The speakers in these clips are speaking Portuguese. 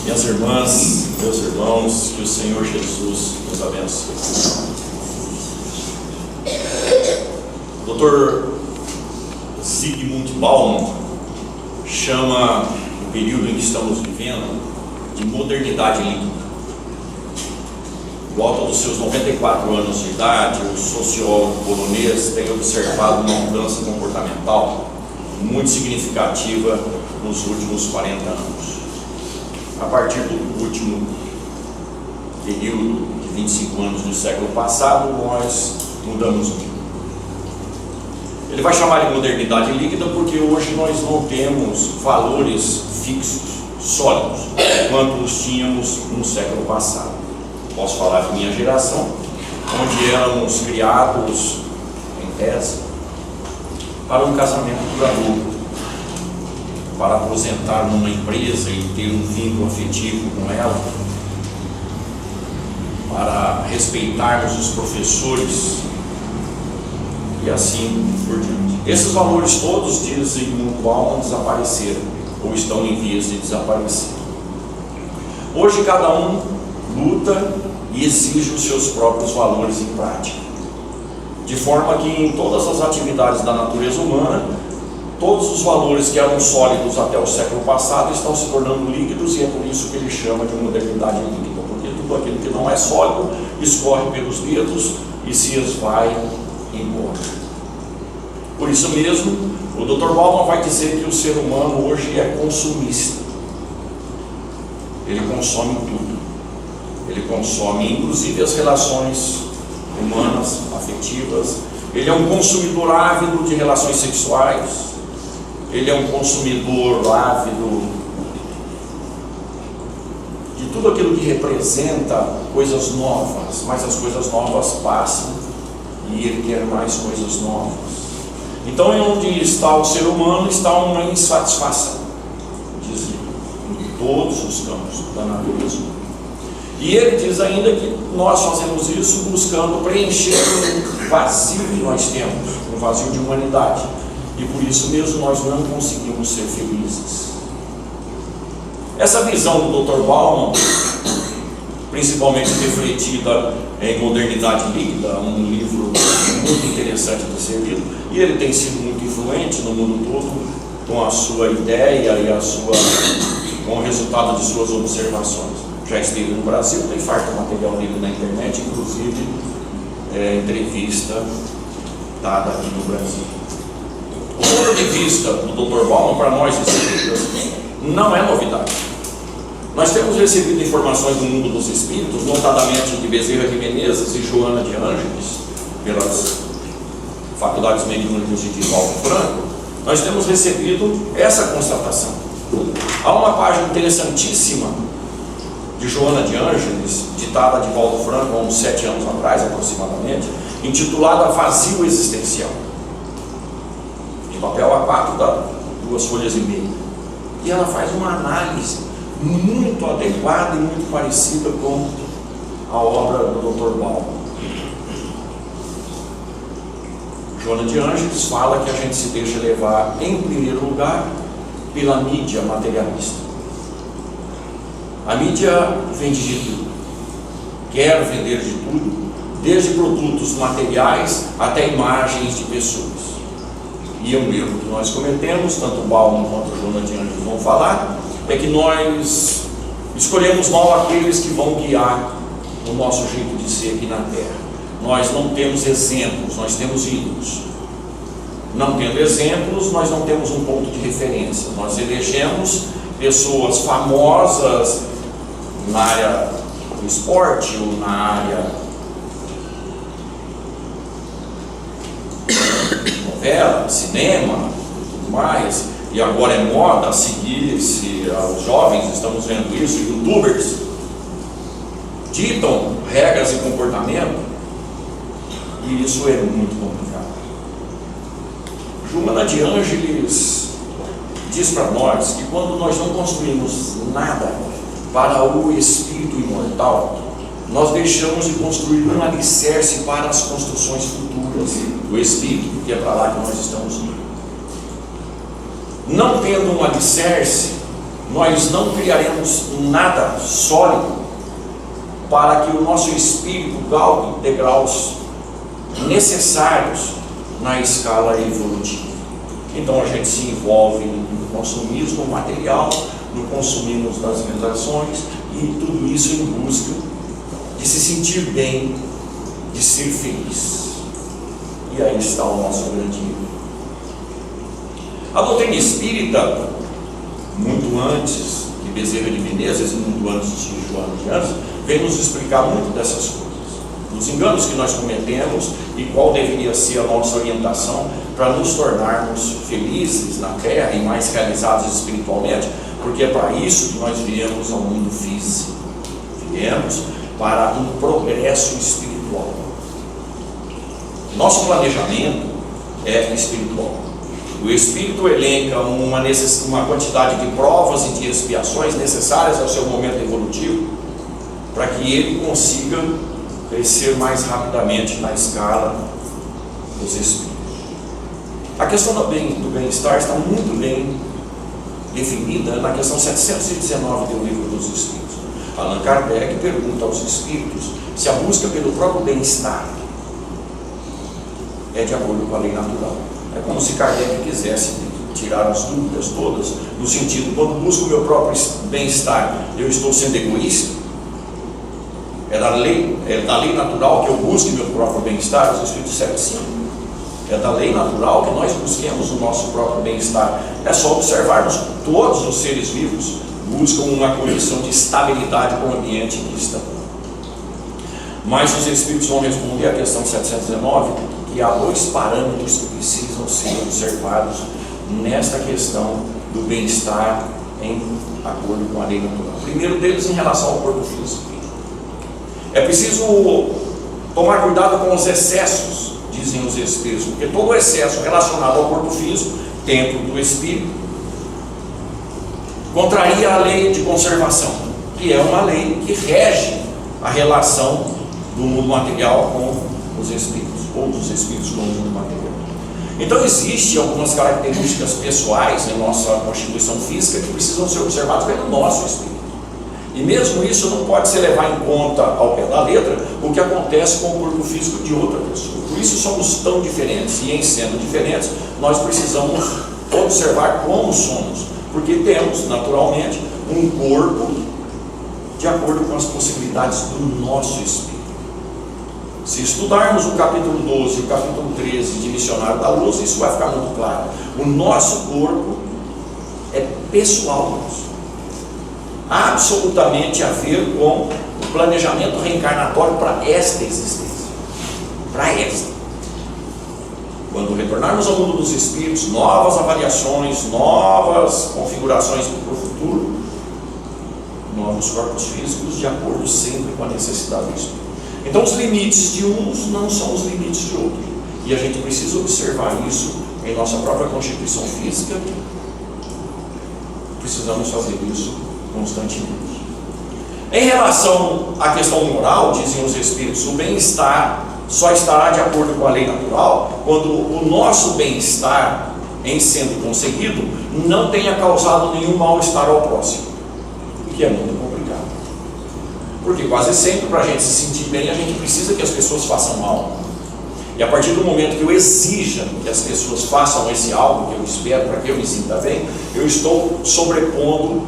Minhas irmãs, meus irmãos, que o Senhor Jesus nos abençoe. Dr. Zygmunt Bauman chama o período em que estamos vivendo de modernidade líquida. Por volta dos seus 94 anos de idade, o sociólogo polonês tem observado uma mudança comportamental muito significativa nos últimos 40 anos. A partir do último período de 25 anos do século passado, nós mudamos muito. Ele vai chamar de modernidade líquida porque hoje nós não temos valores fixos, sólidos, quanto os tínhamos no século passado. Posso falar de minha geração, onde éramos criados, em tese, para um casamento duradouro, para aposentar numa empresa e ter um vínculo afetivo com ela, para respeitarmos os professores e assim por diante. Esses valores todos, diz Zygmunt Bauman, desapareceram ou estão em vias de desaparecer. Hoje cada um luta e exige os seus próprios valores em prática, de forma que em todas as atividades da natureza humana, todos os valores que eram sólidos até o século passado estão se tornando líquidos, e é por isso que ele chama de modernidade líquida, porque tudo aquilo que não é sólido escorre pelos dedos e se esvai embora. Por isso mesmo, o Dr. Bauman vai dizer que o ser humano hoje é consumista. Ele consome tudo. Ele consome inclusive as relações humanas, afetivas. Ele é um consumidor ávido de relações sexuais. Ele é um consumidor ávido de tudo aquilo que representa coisas novas, mas as coisas novas passam e ele quer mais coisas novas. Então, onde está o ser humano, está uma insatisfação, diz ele, em todos os campos da natureza humana. E ele diz ainda que nós fazemos isso buscando preencher um vazio que nós temos, um vazio de humanidade. E por isso mesmo nós não conseguimos ser felizes. Essa visão do Dr. Bauman, principalmente refletida em Modernidade Líquida, um livro muito interessante de ser lido, e ele tem sido muito influente no mundo todo com a sua ideia e com o resultado de suas observações. Já esteve no Brasil, tem farto material dele na internet, inclusive entrevista dada aqui no Brasil. O ponto de vista do Dr. Bauman, para nós espíritas, não é novidade. Nós temos recebido informações do mundo dos espíritos, notadamente de Bezerra de Menezes e Joana de Ângeles, pelas faculdades mediúnicas de Divaldo Franco. Nós temos recebido essa constatação. Há uma página interessantíssima de Joana de Ângeles, ditada de Divaldo Franco há uns 7 anos atrás, aproximadamente, intitulada Vazio Existencial. Papel A4 dá 2 folhas e meia, e ela faz uma análise muito adequada e muito parecida com a obra do Dr. Bauman. Joana de Ângeles fala que a gente se deixa levar, em primeiro lugar, pela mídia materialista. A mídia vende de tudo, quer vender de tudo, desde produtos materiais até imagens de pessoas. E é um erro que nós cometemos, tanto o Bauman quanto o Joana de Ângeles vão falar, é que nós escolhemos mal aqueles que vão guiar o nosso jeito de ser aqui na Terra. Nós não temos exemplos, nós temos ídolos. Não tendo exemplos, nós não temos um ponto de referência. Nós elegemos pessoas famosas na área do esporte ou na área novela, cinema, tudo mais, e agora é moda seguir-se aos jovens, estamos vendo isso, youtubers ditam regras e comportamento, e isso é muito complicado. Joana de Ângeles diz para nós que quando nós não construímos nada para o espírito imortal, nós deixamos de construir um alicerce para as construções futuras do espírito, que é para lá que nós estamos indo. Não tendo um alicerce, nós não criaremos nada sólido para que o nosso espírito galgue degraus necessários na escala evolutiva. Então a gente se envolve no consumismo material, no consumismo das realizações, e tudo isso em busca de se sentir bem, de ser feliz. E aí está o nosso grande erro. A doutrina espírita, muito antes de Bezerra de Menezes, muito antes de Joana de Anjos, vem nos explicar muito dessas coisas, dos enganos que nós cometemos e qual deveria ser a nossa orientação para nos tornarmos felizes na terra e mais realizados espiritualmente, porque é para isso que nós viemos ao mundo físico, viemos para um progresso espiritual. Nosso planejamento é espiritual. O Espírito elenca uma quantidade de provas e de expiações necessárias ao seu momento evolutivo, para que ele consiga crescer mais rapidamente na escala dos Espíritos. A questão do bem-estar está muito bem definida na questão 719 do Livro dos Espíritos. Allan Kardec pergunta aos Espíritos se a busca pelo próprio bem-estar é de acordo com a lei natural. É como se Kardec quisesse tirar as dúvidas todas, no sentido, quando busco o meu próprio bem-estar, eu estou sendo egoísta? É da lei natural que eu busque meu próprio bem-estar? Os Espíritos disseram sim. É da lei natural que nós busquemos o nosso próprio bem-estar. É só observarmos, todos os seres vivos buscam uma condição de estabilidade com o ambiente em que estão. Mas os Espíritos vão responder à questão 719, que há dois parâmetros que precisam ser observados nesta questão do bem-estar em acordo com a lei natural. O primeiro deles em relação ao corpo físico. É preciso tomar cuidado com os excessos, dizem os Espíritos, porque todo excesso relacionado ao corpo físico, templo do Espírito, contraria a lei de conservação, que é uma lei que rege a relação do mundo material com os Espíritos, ou dos Espíritos com o mundo material. Então existem algumas características pessoais em nossa constituição física que precisam ser observadas pelo nosso Espírito. E mesmo isso não pode se levar em conta ao pé da letra o que acontece com o corpo físico de outra pessoa. Por isso somos tão diferentes, e em sendo diferentes, nós precisamos observar como somos, porque temos naturalmente um corpo de acordo com as possibilidades do nosso Espírito. Se estudarmos o capítulo 12 e o capítulo 13 de Missionário da Luz, isso vai ficar muito claro. O nosso corpo é pessoal nosso, absolutamente a ver com o planejamento reencarnatório para esta existência, para esta. Quando retornarmos ao mundo dos Espíritos, novas avaliações, novas configurações para o futuro, novos corpos físicos de acordo sempre com a necessidade do Espírito. Então os limites de uns não são os limites de outros, e a gente precisa observar isso em nossa própria constituição física. Precisamos fazer isso constantemente. Em relação à questão moral, dizem os Espíritos, o bem-estar só estará de acordo com a lei natural quando o nosso bem-estar, em sendo conseguido, não tenha causado nenhum mal-estar ao próximo, o que é muito complicado. Porque quase sempre, para a gente se sentir bem, a gente precisa que as pessoas façam mal. E a partir do momento que eu exija que as pessoas façam esse algo que eu espero para que eu me sinta bem, eu estou sobrepondo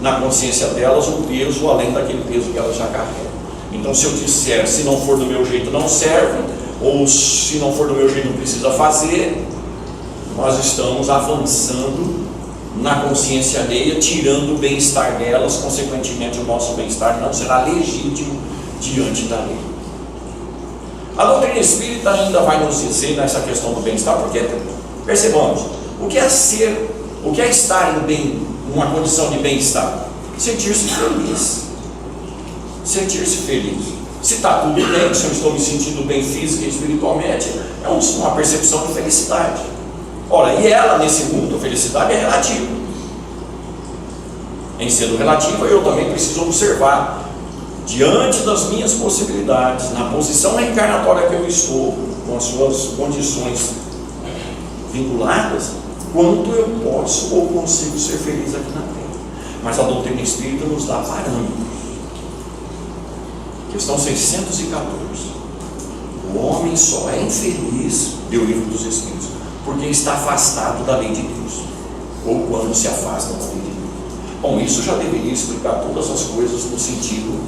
na consciência delas um peso além daquele peso que elas já carregam. Então, se eu disser, se não for do meu jeito não serve, ou se não for do meu jeito não precisa fazer, nós estamos avançando na consciência alheia, tirando o bem-estar delas, consequentemente o nosso bem-estar não será legítimo diante da lei. A doutrina espírita ainda vai nos dizer nessa questão do bem-estar, porque percebamos, o que é estar em uma condição de bem-estar? Sentir-se feliz. Sentir-se feliz. Se está tudo bem, se eu estou me sentindo bem física e espiritualmente, é uma percepção de felicidade. Ora, e ela nesse mundo, a felicidade é relativa. Em sendo relativa, eu também preciso observar, diante das minhas possibilidades, na posição reencarnatória que eu estou, com as suas condições vinculadas, quanto eu posso ou consigo ser feliz aqui na Terra. Mas a doutrina espírita nos dá parâmetros. Questão 614. O homem só é infeliz, deu o Livro dos Espíritos, porque está afastado da lei de Deus, ou quando se afasta da lei de Deus. Bom, isso já deveria explicar todas as coisas no sentido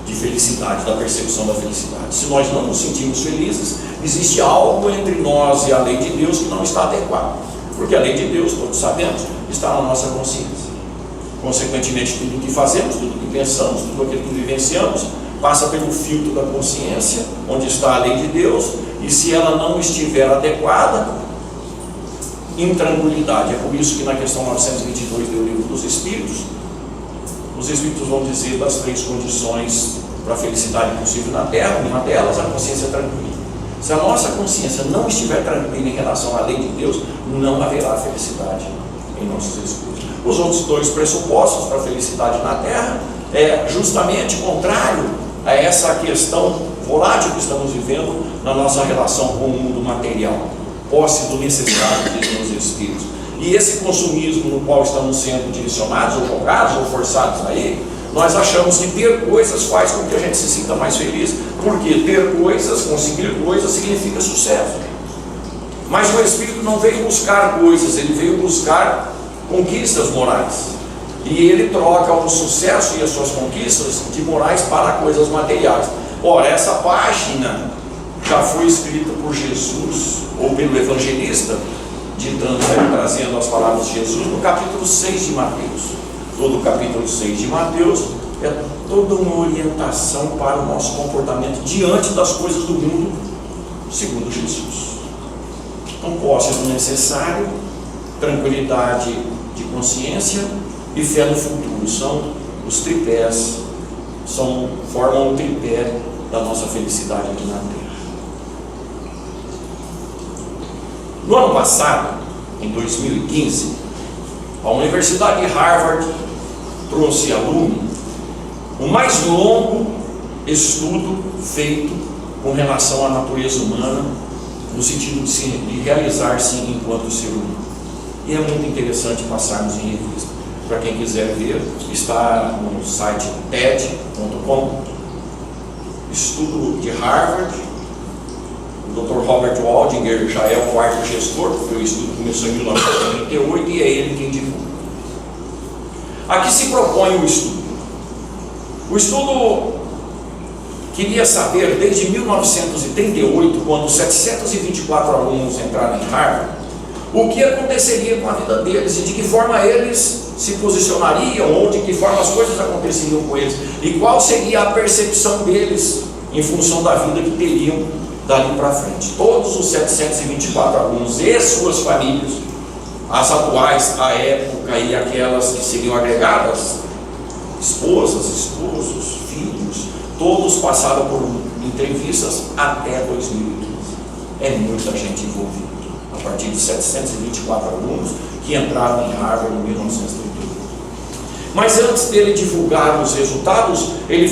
de felicidade, da percepção da felicidade. Se nós não nos sentimos felizes, existe algo entre nós e a lei de Deus que não está adequado, porque a lei de Deus, todos sabemos, está na nossa consciência. Consequentemente, tudo o que fazemos, tudo o que pensamos, tudo aquilo que vivenciamos, passa pelo filtro da consciência, onde está a lei de Deus, e se ela não estiver adequada, intranquilidade. É por isso que na questão 922 do Livro dos Espíritos, os Espíritos vão dizer das 3 condições para a felicidade possível na Terra. Uma delas, a consciência tranquila. Se a nossa consciência não estiver tranquila em relação à lei de Deus, não haverá felicidade em nossos espíritos. Os outros 2 pressupostos para a felicidade na Terra é justamente contrário a essa questão volátil que estamos vivendo na nossa relação com o mundo material, posse do necessário dos espíritos. E esse consumismo no qual estamos sendo direcionados, ou jogados, ou forçados aí, nós achamos que ter coisas faz com que a gente se sinta mais feliz, porque ter coisas, conseguir coisas, significa sucesso. Mas o Espírito não veio buscar coisas, ele veio buscar conquistas morais. E ele troca o sucesso e as suas conquistas de morais para coisas materiais. Ora, essa página já foi escrita por Jesus, ou pelo evangelista, ditando, trazendo as palavras de Jesus, no capítulo 6 de Mateus. Todo o capítulo 6 de Mateus é toda uma orientação para o nosso comportamento diante das coisas do mundo, segundo Jesus. Então, posse do necessário, tranquilidade de consciência e fé no futuro, são os tripés, formam o tripé da nossa felicidade aqui na Terra. No ano passado, em 2015, a Universidade de Harvard trouxe à lume o mais longo estudo feito com relação à natureza humana, no sentido de realizar-se enquanto ser humano. E é muito interessante passarmos em revista. Para quem quiser ver, está no site TED.com, estudo de Harvard. O Dr. Robert Waldinger já é o 4º gestor, porque o estudo começou em 1938 e é ele quem divulga. Aqui se propõe o estudo. O estudo queria saber, desde 1938, quando 724 alunos entraram em Harvard, o que aconteceria com a vida deles e de que forma eles se posicionariam, ou de que forma as coisas aconteceriam com eles, e qual seria a percepção deles em função da vida que teriam dali para frente. Todos os 724 alunos e suas famílias, as atuais, à época, e aquelas que seriam agregadas, esposas, esposos, filhos, todos passaram por entrevistas até 2015. É muita gente envolvida, a partir de 724 alunos que entraram em Harvard em 1938. Mas antes dele divulgar os resultados, ele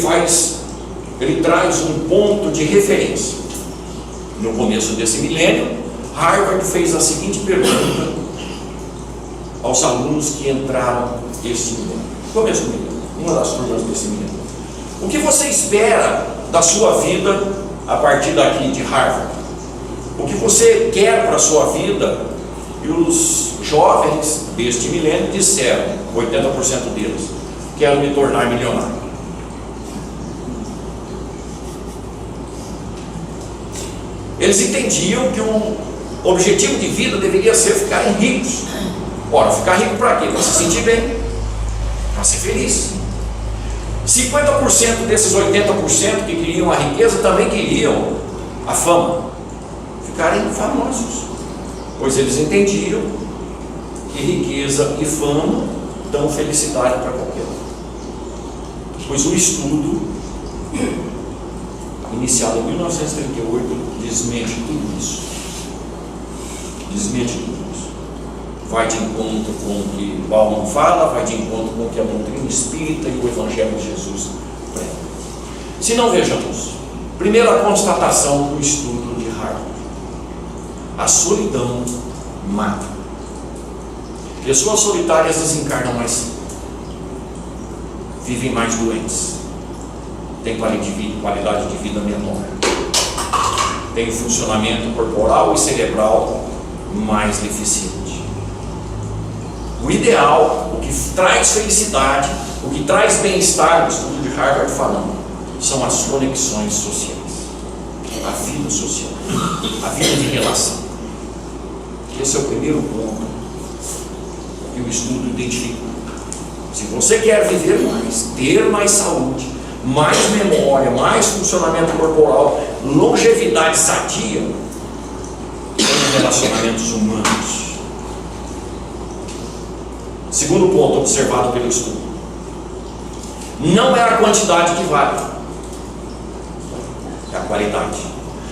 traz um ponto de referência. No começo desse milênio, Harvard fez a seguinte pergunta aos alunos que entraram este milênio. Começo do milênio, uma das turmas desse milênio. O que você espera da sua vida a partir daqui de Harvard? O que você quer para a sua vida? E os jovens deste milênio disseram, 80% deles, quero me tornar milionário. Eles entendiam que o objetivo de vida deveria ser ficarem ricos. Ora, ficar rico para quê? Para se sentir bem, para ser feliz. 50% desses 80% que queriam a riqueza também queriam a fama, ficarem famosos, pois eles entendiam que riqueza e fama dão felicidade para qualquer um. Pois o estudo iniciado em 1938 desmente tudo isso. Desmente tudo isso. Vai de encontro com o que Bauman fala, vai de encontro com o que a doutrina espírita e o Evangelho de Jesus prega. Se não, vejamos. Primeira constatação do estudo de Harvard: a solidão mata. Pessoas solitárias desencarnam mais cedo. vivem mais doentes, têm qualidade de vida menor, têm funcionamento corporal e cerebral mais deficiente. O ideal, o que traz felicidade, o que traz bem-estar, o estudo de Harvard falando, são as conexões sociais, a vida social, a vida de relação. Esse é o primeiro ponto que o estudo identifica. Se você quer viver mais, ter mais saúde, mais memória, mais funcionamento corporal, longevidade sadia, tem relacionamentos humanos. Segundo ponto observado pelo estudo: não é a quantidade que vale, é a qualidade.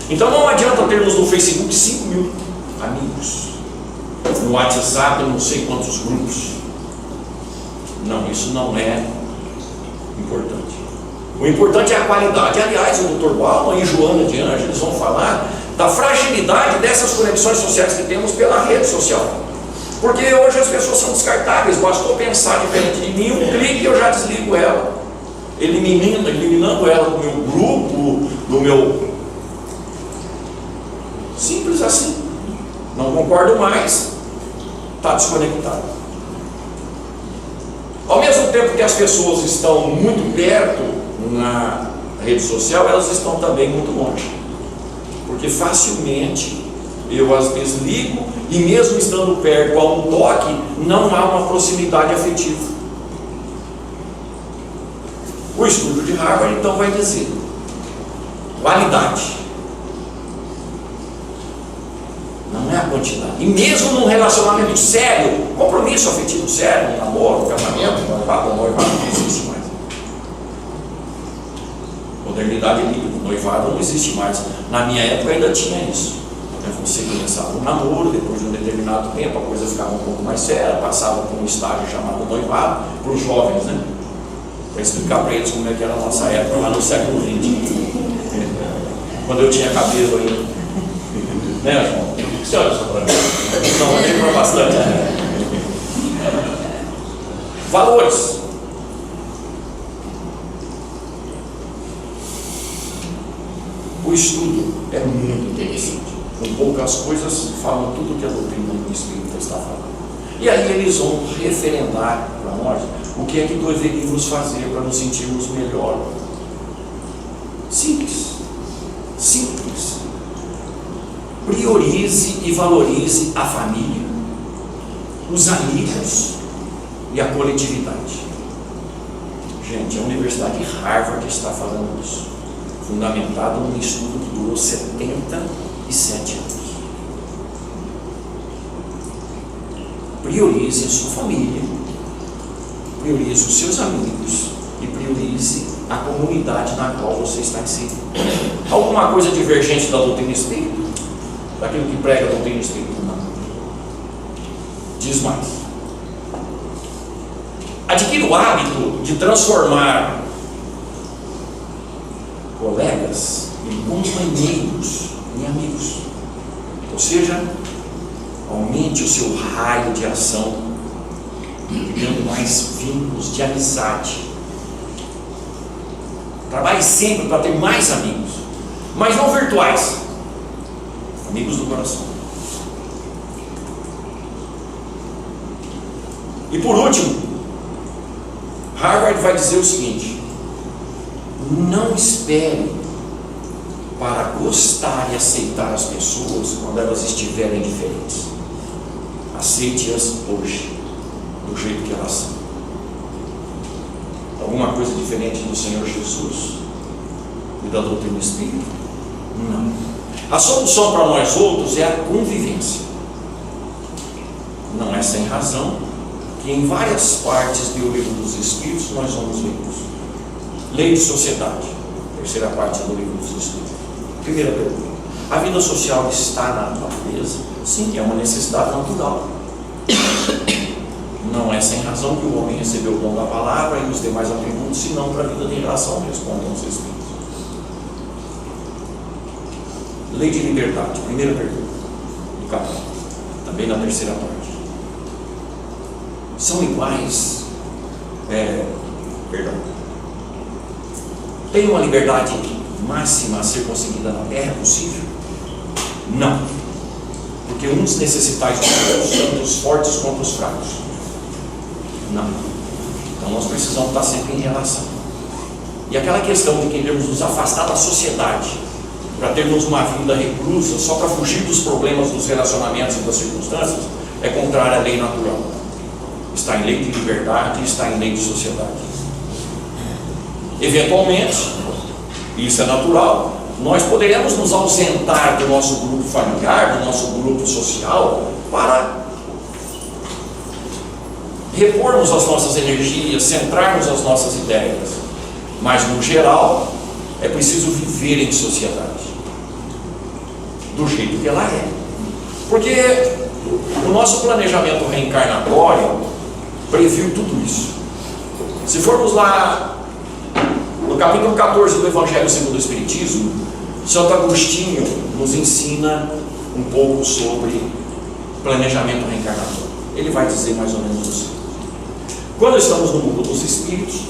Então não adianta termos no Facebook 5 mil amigos, no WhatsApp não sei quantos grupos. Não, isso não é importante. O importante é a qualidade. Aliás, o Dr. Bauman e Joana de Ângeles vão falar da fragilidade dessas conexões sociais que temos pela rede social. Porque hoje as pessoas são descartáveis, bastou pensar diferente de mim, um clique e eu já desligo ela, eliminando ela do meu grupo, do meu... Simples assim. Não concordo mais, está desconectado. Ao mesmo tempo que as pessoas estão muito perto na rede social, elas estão também muito longe, porque facilmente eu as desligo, e mesmo estando perto a um toque, não há uma proximidade afetiva. O estudo de Harvard então vai dizer: qualidade, não é a quantidade. E mesmo num relacionamento sério, compromisso afetivo sério, um namoro, um casamento, um noivado não existe mais. Modernidade líquida, noivado não existe mais. Na minha época ainda tinha isso. Você começava um namoro, depois de um determinado tempo a coisa ficava um pouco mais séria, passava por um estágio chamado noivado, para os jovens, né? Para explicar para eles como é que era a nossa época lá no século XX, quando eu tinha cabelo ainda, né, João? O que você olha só para mim? Não, lembra bastante. Valores. O estudo é muito interessante. Com poucas coisas, falam tudo que a doutrina espírita está falando. E aí eles vão referendar para nós o que é que deveríamos fazer para nos sentirmos melhor. Simples. Simples. Priorize e valorize a família, os amigos e a coletividade. Gente, a Universidade de Harvard está falando isso, fundamentado num estudo que durou 77 anos. Priorize a sua família, priorize os seus amigos e priorize a comunidade na qual você está inserido. Alguma coisa divergente da doutrina espírita? Daquilo que prega a doutrina espírita? Não. Diz mais: adquira o hábito de transformar colegas e companheiros em amigos. Ou seja, aumente o seu raio de ação, criando mais vínculos de amizade. Trabalhe sempre para ter mais amigos, mas não virtuais, amigos do coração. E por último, Harvard vai dizer o seguinte: não espere para gostar e aceitar as pessoas quando elas estiverem diferentes. Aceite-as hoje, do jeito que elas são. Alguma coisa diferente do Senhor Jesus e da doutrina espírita? Não. A solução para nós outros é a convivência. Não é sem razão que em várias partes do Livro dos Espíritos nós vamos ver isso. Lei de sociedade, terceira parte do Livro dos Espíritos. Primeira pergunta: a vida social está na natureza? Sim, é uma necessidade natural. Não é sem razão que o homem recebeu o dom da palavra e os demais atributos, senão para a vida de relação, respondem os Espíritos. Lei de liberdade, primeira pergunta do capítulo, também na terceira parte. São iguais Perdão. Tem uma liberdade máxima a ser conseguida na terra? É possível? Não. Porque uns necessitais dos outros, tanto os fortes quanto os fracos. Não. Então nós precisamos estar sempre em relação. E aquela questão de querermos nos afastar da sociedade, para termos uma vida reclusa, só para fugir dos problemas dos relacionamentos e das circunstâncias, é contrária à lei natural. Está em lei de liberdade e está em lei de sociedade. Eventualmente, isso é natural, nós poderemos nos ausentar do nosso grupo familiar, do nosso grupo social, para repormos as nossas energias, centrarmos as nossas ideias. Mas no geral, é preciso viver em sociedade, do jeito que ela é. Porque o nosso planejamento reencarnatório previu tudo isso. Se formos lá no capítulo 14 do Evangelho segundo o Espiritismo, Santo Agostinho nos ensina um pouco sobre planejamento reencarnatório. Ele vai dizer mais ou menos assim: quando estamos no mundo dos espíritos,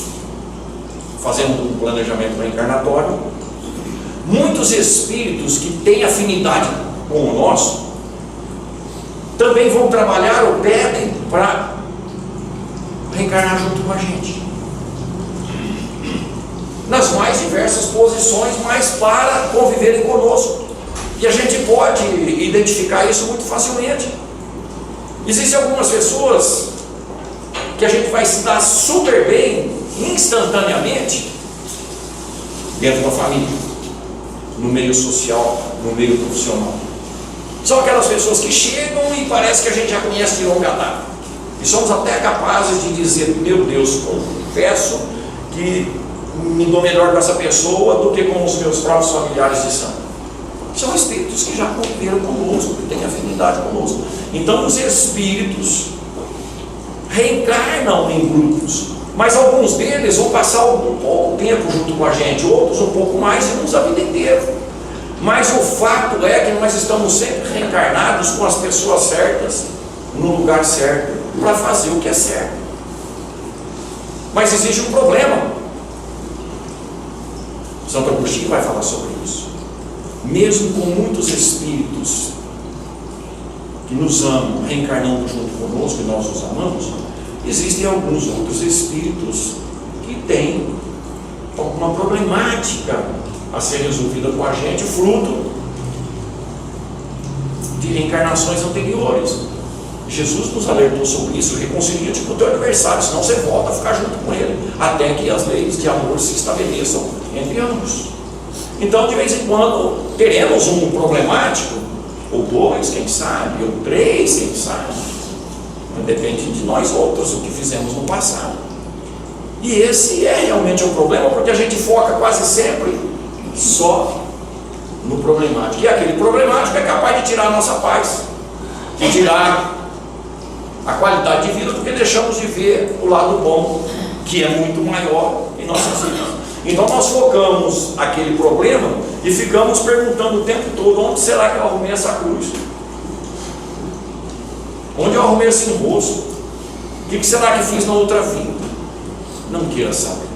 fazendo um planejamento reencarnatório, muitos espíritos que têm afinidade com o nosso também vão trabalhar ou pedem para reencarnar junto com a gente, nas mais diversas posições, mas para conviverem conosco. E a gente pode identificar isso muito facilmente. Existem algumas pessoas que a gente vai se dar super bem instantaneamente dentro da família, no meio social, no meio profissional. São aquelas pessoas que chegam e parece que a gente já conhece de longa data, e somos até capazes de dizer: meu Deus, confesso que me dou melhor com essa pessoa do que com os meus próprios familiares de sangue. São espíritos que já conviveram conosco, que têm afinidade conosco. Então os espíritos reencarnam em grupos, mas alguns deles vão passar um pouco tempo junto com a gente, outros um pouco mais e uns a vida inteira. Mas o fato é que nós estamos sempre reencarnados com as pessoas certas, no lugar certo, para fazer o que é certo. Mas existe um problema. Santo Agostinho vai falar sobre isso. Mesmo com muitos espíritos que nos amam, reencarnando junto conosco, e nós os amamos, existem alguns outros espíritos que têm alguma problemática a ser resolvida com a gente, fruto de reencarnações anteriores. Jesus nos alertou sobre isso: reconcilia-te com o teu adversário, senão você volta a ficar junto com ele, até que as leis de amor se estabeleçam entre ambos. Então, de vez em quando, teremos um problemático, ou dois, quem sabe, ou três, quem sabe. Depende de nós outros, o que fizemos no passado. E esse é realmente um problema, porque a gente foca quase sempre só no problemático. E aquele problemático é capaz de tirar a nossa paz, de tirar a qualidade de vida, porque deixamos de ver o lado bom, que é muito maior em nossas vidas. Então nós focamos aquele problema e ficamos perguntando o tempo todo: onde será que eu arrumei essa cruz? Onde eu arrumei esse enrosco? O que será que fiz na outra vida? Não queira saber.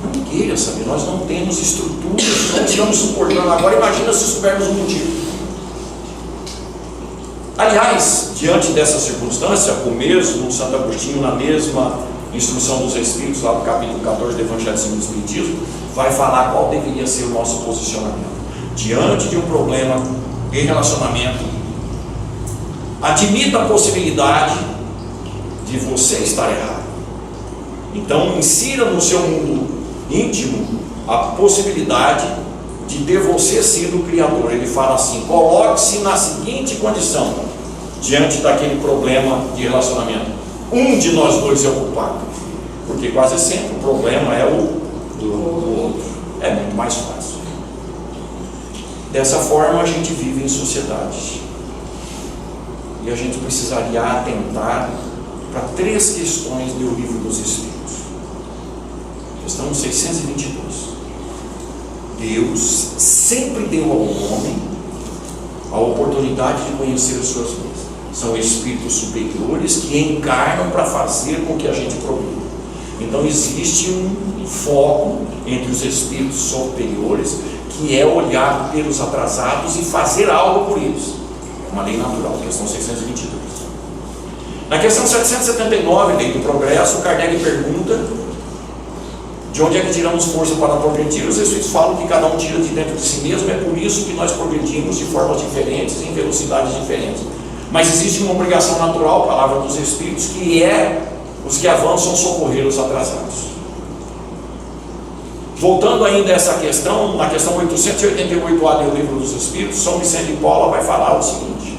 Não queira saber. Nós não temos estrutura, não estamos suportando. Agora imagina se soubermos o motivo. Aliás, diante dessa circunstância, o mesmo Santo Agostinho, na mesma Instrução dos Espíritos, lá no capítulo 14 do Evangelho segundo o Espiritismo, vai falar qual deveria ser o nosso posicionamento diante de um problema em relacionamento. Admita a possibilidade de você estar errado. Então insira no seu mundo íntimo a possibilidade de ter você sido o Criador. Ele fala assim: coloque-se na seguinte condição diante daquele problema de relacionamento: um de nós dois é o culpado, porque quase sempre o problema é o do outro. É muito mais fácil. Dessa forma a gente vive em sociedade, e a gente precisaria atentar para três questões do Livro dos Espíritos. Questão 622. Deus sempre deu ao homem a oportunidade de conhecer as suas leis. São espíritos superiores que encarnam para fazer com que a gente progrida. Então existe um foco entre os espíritos superiores, que é olhar pelos atrasados e fazer algo por eles. É uma lei natural, questão 622. Na questão 779, lei do progresso, Kardec pergunta: de onde é que tiramos força para progredir? Os espíritos falam que cada um tira de dentro de si mesmo. É por isso que nós progredimos de formas diferentes, em velocidades diferentes. Mas existe uma obrigação natural, palavra dos espíritos, que é os que avançam socorrer os atrasados. Voltando ainda a essa questão, na questão 888A do Livro dos Espíritos, São Vicente de Paula vai falar o seguinte: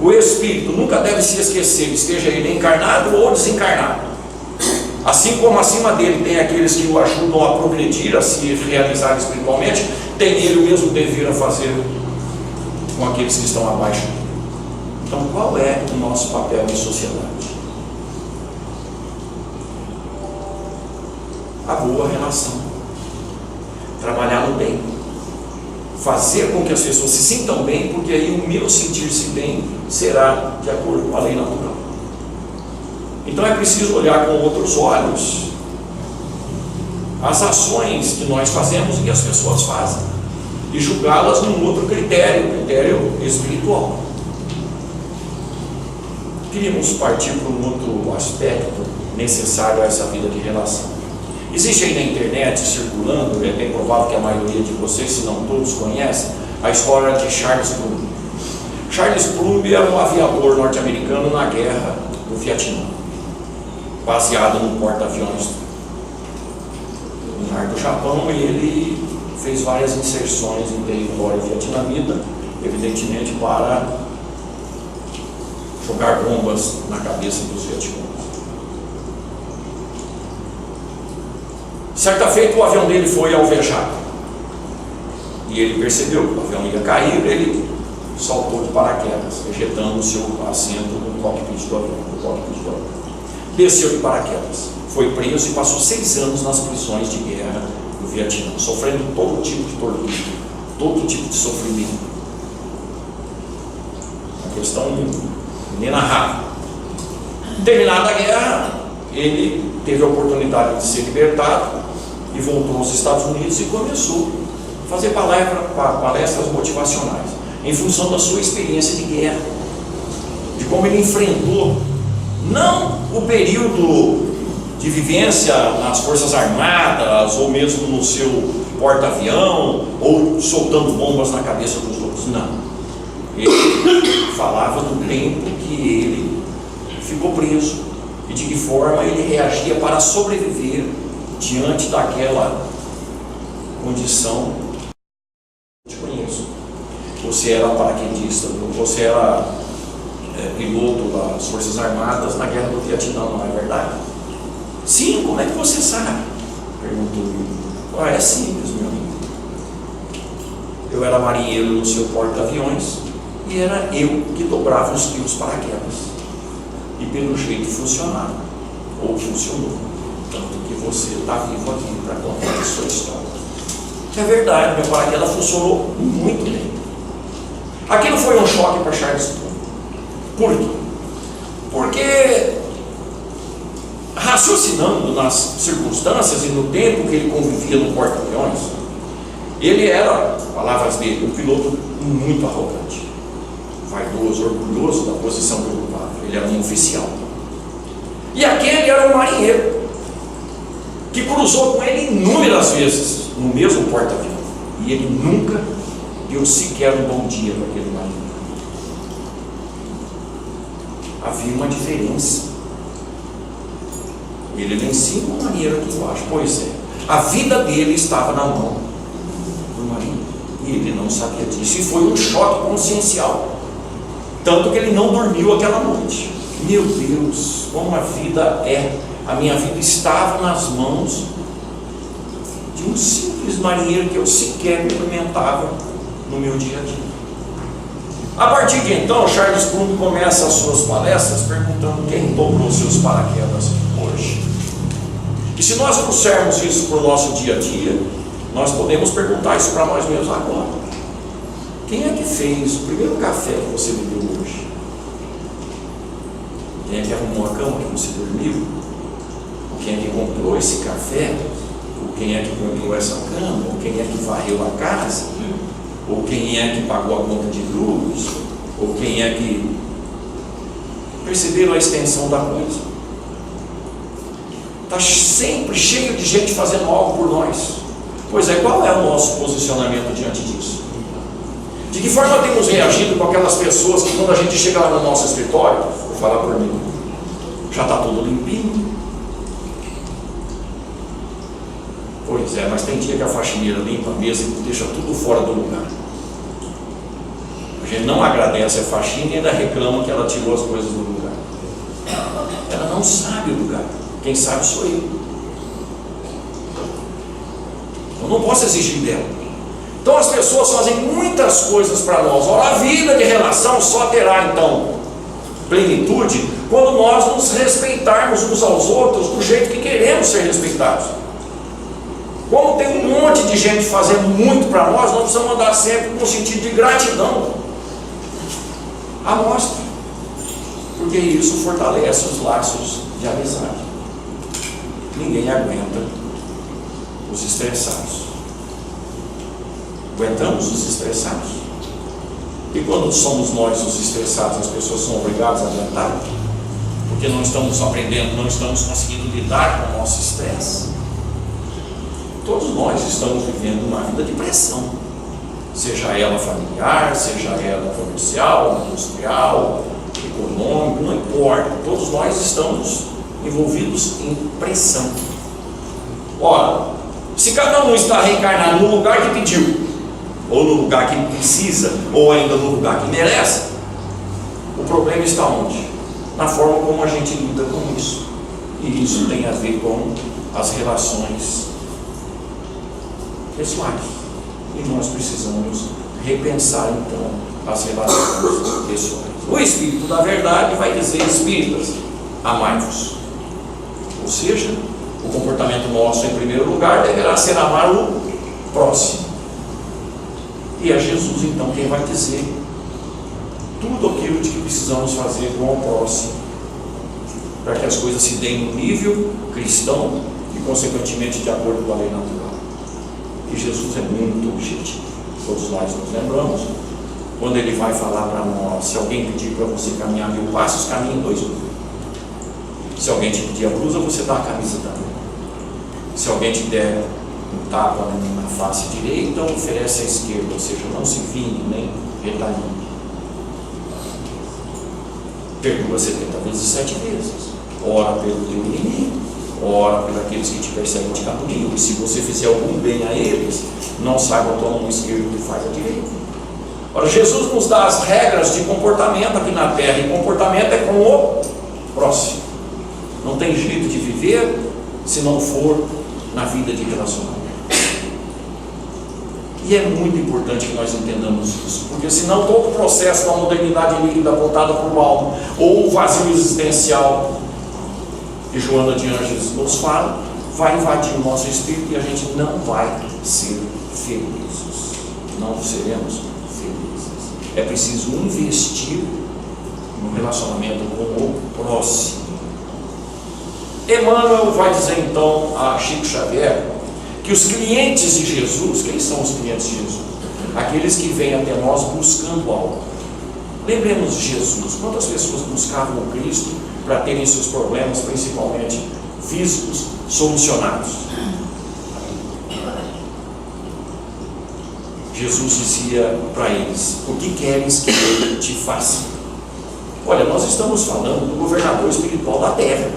o espírito nunca deve se esquecer, esteja ele encarnado ou desencarnado. Assim como acima dele tem aqueles que o ajudam a progredir, a se realizar espiritualmente, tem ele o mesmo dever a fazer com aqueles que estão abaixo dele. Então, qual é o nosso papel em sociedade? A boa relação, trabalhar no bem, fazer com que as pessoas se sintam bem, porque aí o meu sentir-se bem será de acordo com a lei natural. Então é preciso olhar com outros olhos as ações que nós fazemos e que as pessoas fazem, e julgá-las num outro critério, critério espiritual. Queríamos partir para um outro aspecto necessário a essa vida de relação. Existe aí na internet circulando, é bem provável que a maioria de vocês, se não todos, conhecem a história de Charles Plumb. Charles Plumb era um aviador norte-americano na guerra do Vietnã, baseado no porta-aviões no mar do Japão, e ele fez várias inserções em território vietnamita, evidentemente para jogar bombas na cabeça dos vietnamitas. Certa feita, o avião dele foi alvejado, e ele percebeu que o avião ia cair. Ele saltou de paraquedas, ejetando o seu assento no cockpit do avião. Desceu de paraquedas, foi preso e passou 6 anos nas prisões de guerra do Vietnã, sofrendo todo tipo de tortura, todo tipo de sofrimento. Uma questão inenarrável. Terminada a guerra, ele teve a oportunidade de ser libertado e voltou aos Estados Unidos e começou a fazer palestras motivacionais, em função da sua experiência de guerra, de como ele enfrentou não o período de vivência nas Forças Armadas, ou mesmo no seu porta-avião, ou soltando bombas na cabeça dos outros, não. Ele falava do tempo que ele ficou preso e de que forma ele reagia para sobreviver diante daquela condição. Eu te conheço. Você era paraquedista, você era piloto das Forças Armadas na Guerra do Vietnã, não é verdade? Sim, como é que você sabe? Perguntou ele. É simples, meu amigo. Eu era marinheiro no seu porta-aviões e era eu que dobrava os paraquedas. E pelo jeito funcionava, ou funcionou. Tanto que você está vivo aqui para contar a sua história. É verdade, meu paraquedas funcionou muito bem. Aquilo foi um choque para Charles Plumb. Por quê? Porque, raciocinando nas circunstâncias e no tempo que ele convivia no porta-aviões, ele era, palavras dele, um piloto muito arrogante, vaidoso, orgulhoso da posição que ocupava. Ele era um oficial. E aquele era um marinheiro que cruzou com ele inúmeras vezes no mesmo porta-aviões, e ele nunca deu sequer um bom dia para aquele marinheiro. Havia uma diferença. Ele lá em cima, o marinheiro aqui embaixo. Pois é, a vida dele estava na mão do marinheiro, e ele não sabia disso, e foi um choque consciencial, tanto que ele não dormiu aquela noite. Meu Deus, como a vida é! A minha vida estava nas mãos de um simples marinheiro que eu sequer cumprimentava no meu dia a dia. A partir de então, Charles Plumb começa as suas palestras perguntando quem dobrou seus paraquedas hoje. E se nós trouxermos isso para o nosso dia a dia, nós podemos perguntar isso para nós mesmos agora. Quem é que fez o primeiro café que você bebeu hoje? Quem é que arrumou a cama que você dormiu? quem é que comprou esse café, ou quem é que comprou essa cama, ou quem é que varreu a casa, ou quem é que pagou a conta de luz, ou quem é que... Perceberam a extensão da coisa? Está sempre cheio de gente fazendo algo por nós. Pois é, qual é o nosso posicionamento diante disso? De que forma temos reagido com aquelas pessoas que, quando a gente chega lá no nosso escritório, vou falar por mim, já está tudo limpinho? Pois é, mas tem dia que a faxineira limpa a mesa e deixa tudo fora do lugar. A gente não agradece a faxina e ainda reclama que ela tirou as coisas do lugar. Ela não sabe o lugar. Quem sabe sou eu. Eu não posso exigir dela. Então as pessoas fazem muitas coisas para nós. Ora, a vida de relação só terá então plenitude quando nós nos respeitarmos uns aos outros do jeito que queremos ser respeitados. Como tem um monte de gente fazendo muito para nós precisamos andar sempre com o sentido de gratidão. Amostra. Porque isso fortalece os laços de amizade. Ninguém aguenta os estressados. Aguentamos os estressados. E quando somos nós os estressados, as pessoas são obrigadas a aguentar, porque não estamos aprendendo, não estamos conseguindo lidar com o nosso estresse. Todos nós estamos vivendo uma vida de pressão, seja ela familiar, seja ela comercial, industrial, econômico, não importa. Todos nós estamos envolvidos em pressão. Ora, se cada um está reencarnado no lugar que pediu, ou no lugar que precisa, ou ainda no lugar que merece, o problema está onde? Na forma como a gente lida com isso. E isso tem a ver com as relações pessoais. E nós precisamos repensar então as relações pessoais. O Espírito da Verdade vai dizer: espíritas, amai-vos. Ou seja, o comportamento nosso em primeiro lugar deverá ser amar o próximo. E é Jesus então quem vai dizer tudo aquilo de que precisamos fazer com o próximo, para que as coisas se deem no nível cristão e consequentemente de acordo com a lei natural. E Jesus é muito objetivo. Todos nós nos lembramos quando ele vai falar para nós: se alguém pedir para você caminhar 1000 passos, caminhe 2000. Se alguém te pedir a blusa, você dá a camisa também. Se alguém te der um tapa na face direita, oferece a esquerda. Ou seja, não se vingue nem retalhe. Perdoa 70 vezes 7 vezes. Ora pelo teu inimigo, ora por aqueles que te perseguem de caminho. E se você fizer algum bem a eles, não saiba a tua mão esquerda o que faz a direita. Ora, Jesus nos dá as regras de comportamento aqui na terra, e comportamento é com o próximo. Não tem jeito de viver se não for na vida de relacionamento. E é muito importante que nós entendamos isso, porque senão todo o processo da modernidade líquida apontada por Paulo, ou o vazio existencial que Joana de Ângeles nos fala, vai invadir o nosso espírito e a gente não vai ser felizes. Não seremos felizes. É preciso investir no relacionamento com o próximo. Emmanuel vai dizer então a Chico Xavier que os clientes de Jesus, quem são os clientes de Jesus? Aqueles que vêm até nós buscando algo. Lembremos de Jesus. Quantas pessoas buscavam o Cristo para terem seus problemas, principalmente físicos, solucionados? Jesus dizia para eles: o que queres que eu te faça? Olha, nós estamos falando do governador espiritual da terra,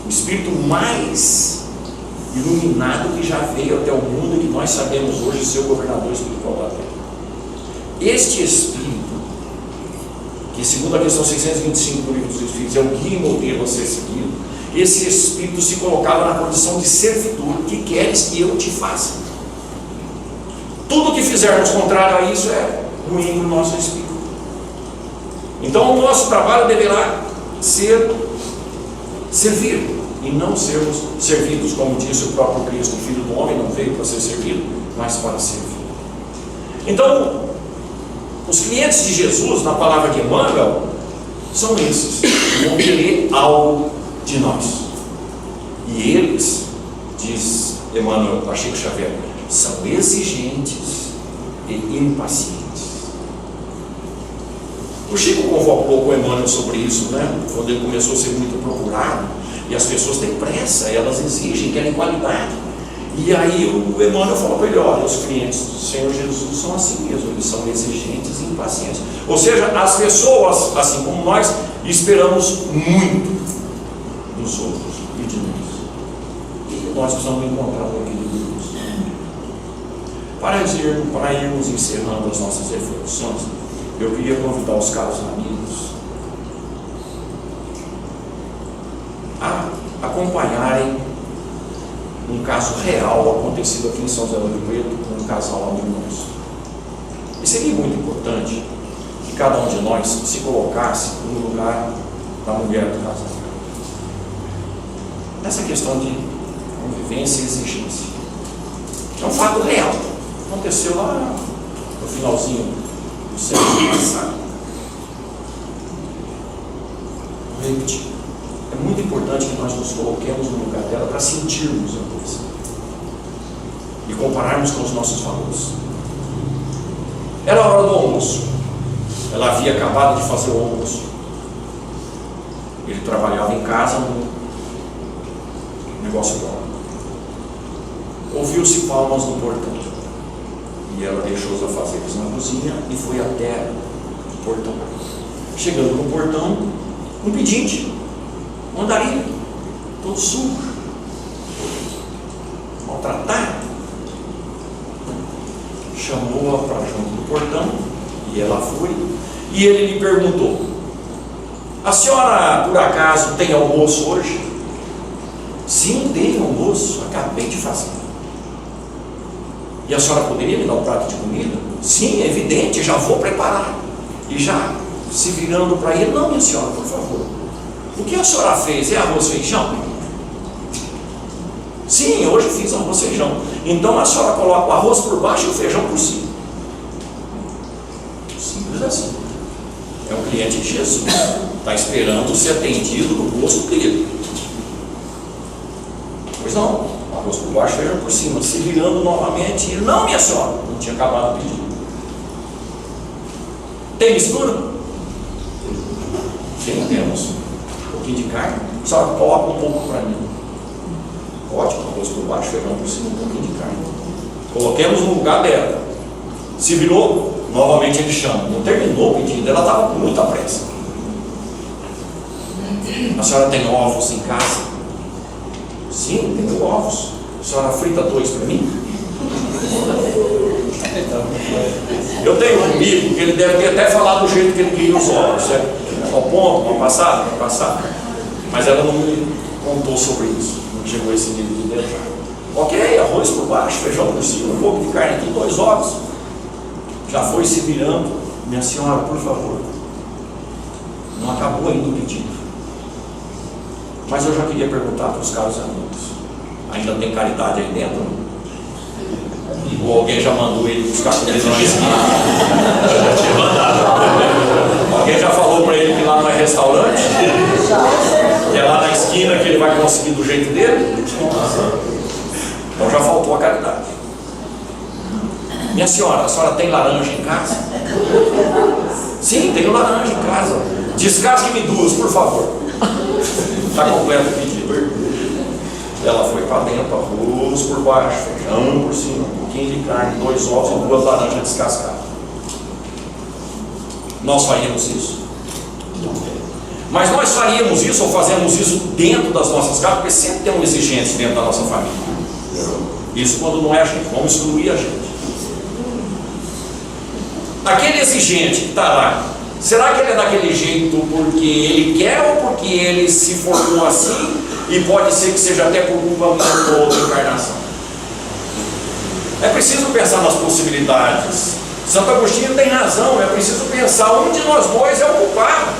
o espírito mais iluminado que já veio até o mundo e que nós sabemos hoje ser o governador espiritual da terra. Este espírito, que segundo a questão 625 do Livro dos Espíritos é o guia e modelo a ser seguido, esse espírito se colocava na condição de servidor. O que queres que eu te faça? Tudo que fizermos contrário a isso é ruim no nosso espírito. Então o nosso trabalho deverá ser servir, e não sermos servidos, como disse o próprio Cristo: o Filho do Homem não veio para ser servido, mas para servir. Então, os clientes de Jesus, na palavra de Emmanuel, são esses que vão querer algo de nós. E eles, diz Emmanuel Pacheco Xavier, são exigentes e impacientes. O Chico convocou com o Emmanuel sobre isso, né? Quando ele começou a ser muito procurado, e as pessoas têm pressa, elas exigem, querem qualidade. E aí o Emmanuel falou para ele: olha, os clientes do Senhor Jesus são assim mesmo, eles são exigentes e impacientes. Ou seja, as pessoas, assim como nós, esperamos muito dos outros e de nós. E nós precisamos encontrar o equilíbrio disso. Para irmos encerrando as nossas reflexões, eu queria convidar os caros amigos a acompanharem um caso real acontecido aqui em São José do Rio Preto com um casal amigo nosso. E seria muito importante que cada um de nós se colocasse no lugar da mulher do casal, nessa questão de convivência e exigência. É um fato real, aconteceu lá no finalzinho do século passado. Vou repetir. É muito importante que nós nos coloquemos no lugar dela para sentirmos a coisa e compararmos com os nossos valores. Era a hora do almoço. Ela havia acabado de fazer o almoço. Ele trabalhava em casa no negócio dela. Ouviu-se palmas no portão. E ela deixou os afazeres na cozinha e foi até o portão. Chegando no portão, um pedinte, um andarilho, todo sujo, maltratado, chamou-a para junto do portão e ela foi. E ele lhe perguntou: a senhora por acaso tem almoço hoje? Sim, tenho almoço, acabei de fazer. E a senhora poderia me dar um prato de comida? Sim, é evidente, já vou preparar. E já se virando para ele: não, minha senhora, por favor, o que a senhora fez? É arroz e feijão? Sim, hoje fiz arroz e feijão. Então a senhora coloca o arroz por baixo e o feijão por cima. Simples assim. É um cliente de Jesus, está esperando ser atendido no gosto dele. Pois não, arroz por baixo e feijão por cima. Se virando novamente, ele: não, minha senhora, não tinha acabado o pedido. Tem mistura? Sim, temos. De carne, só coloca um pouco para mim. Ótimo, arroz por baixo, feijão por cima, um pouquinho de carne. Coloquemos no lugar dela. Se virou, novamente ele chama. Não terminou o pedido, ela estava com muita pressa. A senhora tem ovos em casa? Sim, tenho ovos. A senhora frita 2 para mim? Eu tenho um amigo que ele deve ter até falado do jeito que ele queria os ovos, certo? Ao ponto, uma passada. Mas ela não me contou sobre isso, não chegou a esse nível de detalhe. Ok, arroz por baixo, feijão por cima, um pouco de carne aqui, 2 ovos. Já foi se virando: minha senhora, por favor, não acabou ainda o pedido. Mas eu já queria perguntar para os caros amigos: ainda tem caridade aí dentro? Ou alguém já mandou ele buscar comida na esquina? Já tinha mandado. Alguém já falou para ele que lá não é restaurante? Que é lá na esquina que ele vai conseguir do jeito dele? Então já faltou a caridade. Minha senhora, a senhora tem laranja em casa? Sim, tenho laranja em casa. Descasque-me 2, por favor. Está completo o pedido. Ela foi para dentro, arroz por baixo, feijão por cima, um pouquinho de carne, 2 ovos e 2 laranjas descascadas. Nós faríamos isso? Não. Mas nós faríamos isso ou fazemos isso dentro das nossas casas, porque sempre tem uma exigência dentro da nossa família. Isso quando não é a gente, vamos excluir a gente. Aquele exigente que está lá, será que ele é daquele jeito porque ele quer ou porque ele se formou assim? E pode ser que seja até por culpa minha ou outra encarnação. É preciso pensar nas possibilidades. Santo Agostinho tem razão, é preciso pensar um de nós dois é o culpado.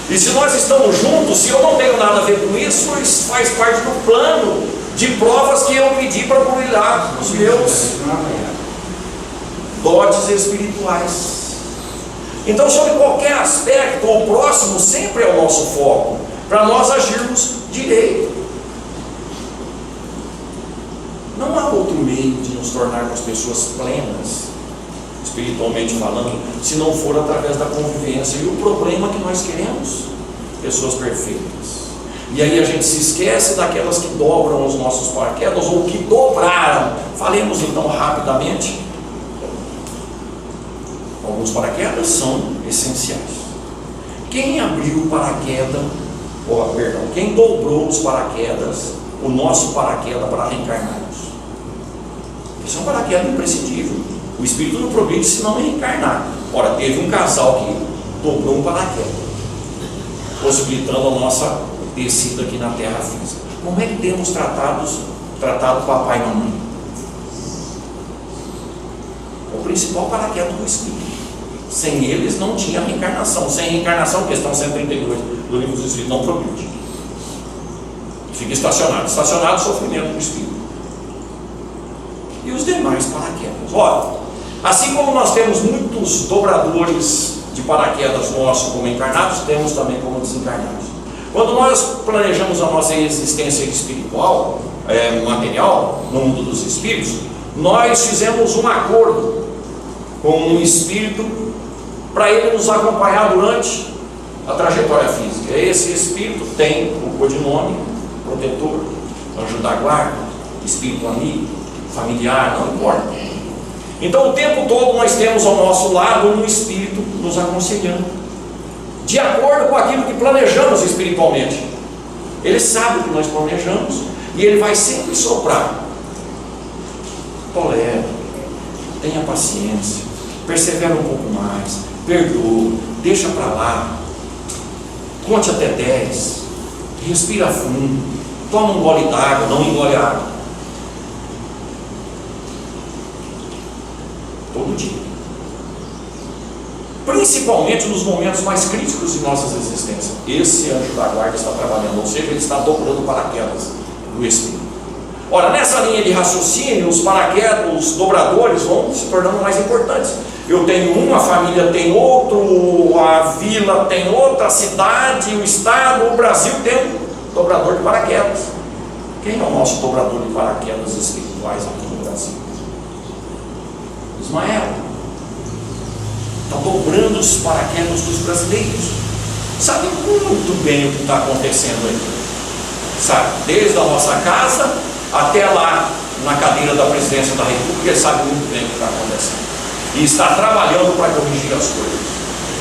E se nós estamos juntos, se eu não tenho nada a ver com isso, isso faz parte do plano de provas que eu pedi para brilhar os meus dotes espirituais. Então, sobre qualquer aspecto, o próximo sempre é o nosso foco, para nós agirmos direito. meio de nos tornarmos pessoas plenas, espiritualmente falando, se não for através da convivência. E o problema é que nós queremos pessoas perfeitas. E aí a gente se esquece daquelas que dobram os nossos paraquedas, ou que dobraram. Falemos então rapidamente. Alguns paraquedas são essenciais. Quem abriu o paraquedas, quem dobrou os paraquedas, o nosso paraquedas para reencarnarmos? Esse é um paraquedas imprescindível. O espírito não progride se não reencarnar. Ora, teve um casal que dobrou um paraquedas, possibilitando a nossa descida aqui na terra física. Como é que temos tratado papai e mamãe? O principal paraquedas do espírito. Sem eles não tinha reencarnação. Sem reencarnação, questão 132 do livro dos Espíritos, não progride. Fica estacionado. Estacionado, sofrimento do espírito. E os demais paraquedas. Ora, assim como nós temos muitos dobradores de paraquedas nossos como encarnados, temos também como desencarnados. Quando nós planejamos a nossa existência espiritual, material, no mundo dos espíritos, nós fizemos um acordo com um espírito para ele nos acompanhar durante a trajetória física. Esse espírito tem o codinome protetor, anjo da guarda, espírito amigo, familiar, não importa. Então o tempo todo nós temos ao nosso lado um espírito nos aconselhando, de acordo com aquilo que planejamos espiritualmente. Ele sabe o que nós planejamos e ele vai sempre soprar. Tolera, tenha paciência, persevera um pouco mais, perdoa, deixa para lá, conte até 10, respira fundo, toma um gole d'água, não engole a água. Todo dia. Principalmente nos momentos mais críticos de nossas existências. Esse anjo da guarda está trabalhando, ou seja, ele está dobrando paraquedas do espírito. Ora, nessa linha de raciocínio, os paraquedas, os dobradores vão se tornando mais importantes. Eu tenho uma, a família tem outro, a vila tem outra, a cidade, o estado, o Brasil tem um dobrador de paraquedas. Quem é o nosso dobrador de paraquedas espirituais aqui no Brasil? Ismael. Está dobrando os paraquedas dos brasileiros. Sabe muito bem o que está acontecendo aí. Sabe, desde a nossa casa até lá na cadeira da presidência da República, ele sabe muito bem o que está acontecendo. E está trabalhando para corrigir as coisas.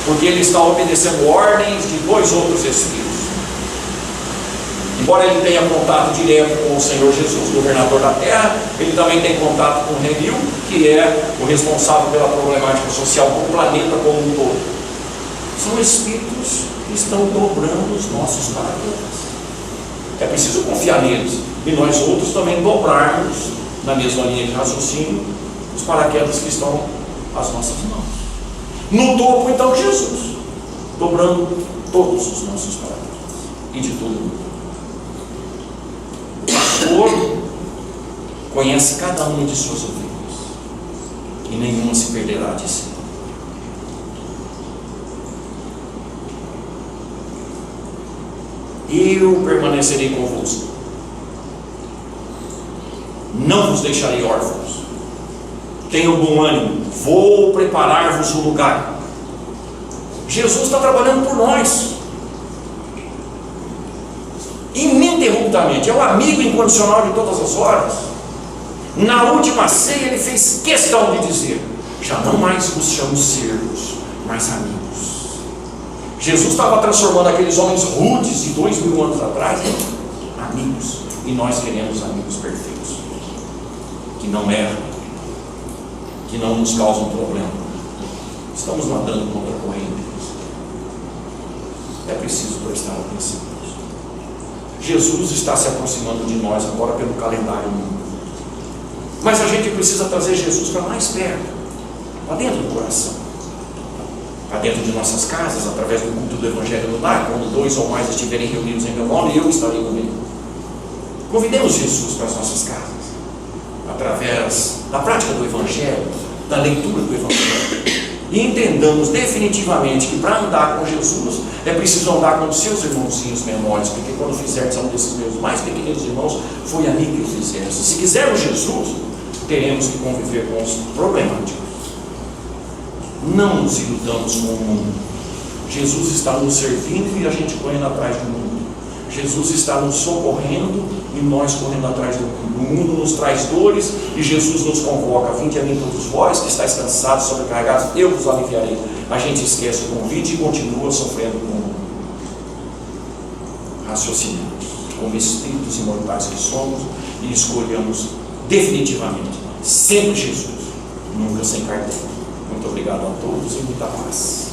Porque ele está obedecendo ordens de 2 outros espíritos. Embora ele tenha contato direto com o Senhor Jesus, governador da terra, ele também tem contato com o Renil, que é o responsável pela problemática social do planeta como um todo. São espíritos que estão dobrando os nossos paraquedas. É preciso confiar neles. E nós outros também dobrarmos, na mesma linha de raciocínio, os paraquedas que estão às nossas mãos. No topo, então, Jesus, dobrando todos os nossos paraquedas. E de todo mundo. O pastor conhece cada uma de suas ovelhas, e nenhuma se perderá de si. Eu permanecerei convosco, não vos deixarei órfãos. Tenham bom ânimo, vou preparar-vos um lugar. Jesus está trabalhando por nós ininterruptamente, é o amigo incondicional de todas as horas. Na última ceia ele fez questão de dizer: já não mais vos chamo servos, mas amigos. Jesus estava transformando aqueles homens rudes de 2000 anos atrás em amigos, e nós queremos amigos perfeitos, que não erram, que não nos causam problema. Estamos nadando contra a corrente. É preciso prestar atenção. Jesus está se aproximando de nós agora pelo calendário humano. Mas a gente precisa trazer Jesus para mais perto, para dentro do coração, para dentro de nossas casas, através do culto do Evangelho no lar, quando 2 ou mais estiverem reunidos em meu nome, eu estarei com ele. Convidemos Jesus para as nossas casas, através da prática do Evangelho, da leitura do Evangelho. E entendamos definitivamente que para andar com Jesus é preciso andar com os seus irmãozinhos menores, porque quando fizermos a um desses meus mais pequenos irmãos, foi a mim que o fizeste. Se quisermos Jesus, teremos que conviver com os problemáticos. Não nos iludamos com o mundo. Jesus está nos servindo e a gente correndo atrás do mundo. Jesus está nos socorrendo e nós correndo atrás do mundo. O mundo nos traz dores e Jesus nos convoca: vinde a mim todos vós que estáis cansados, sobrecarregados, eu vos aliviarei. A gente esquece o convite e continua sofrendo com o mundo. Raciocinamos como espíritos imortais que somos e escolhamos definitivamente sempre Jesus, nunca sem carteira. Muito obrigado a todos e muita paz.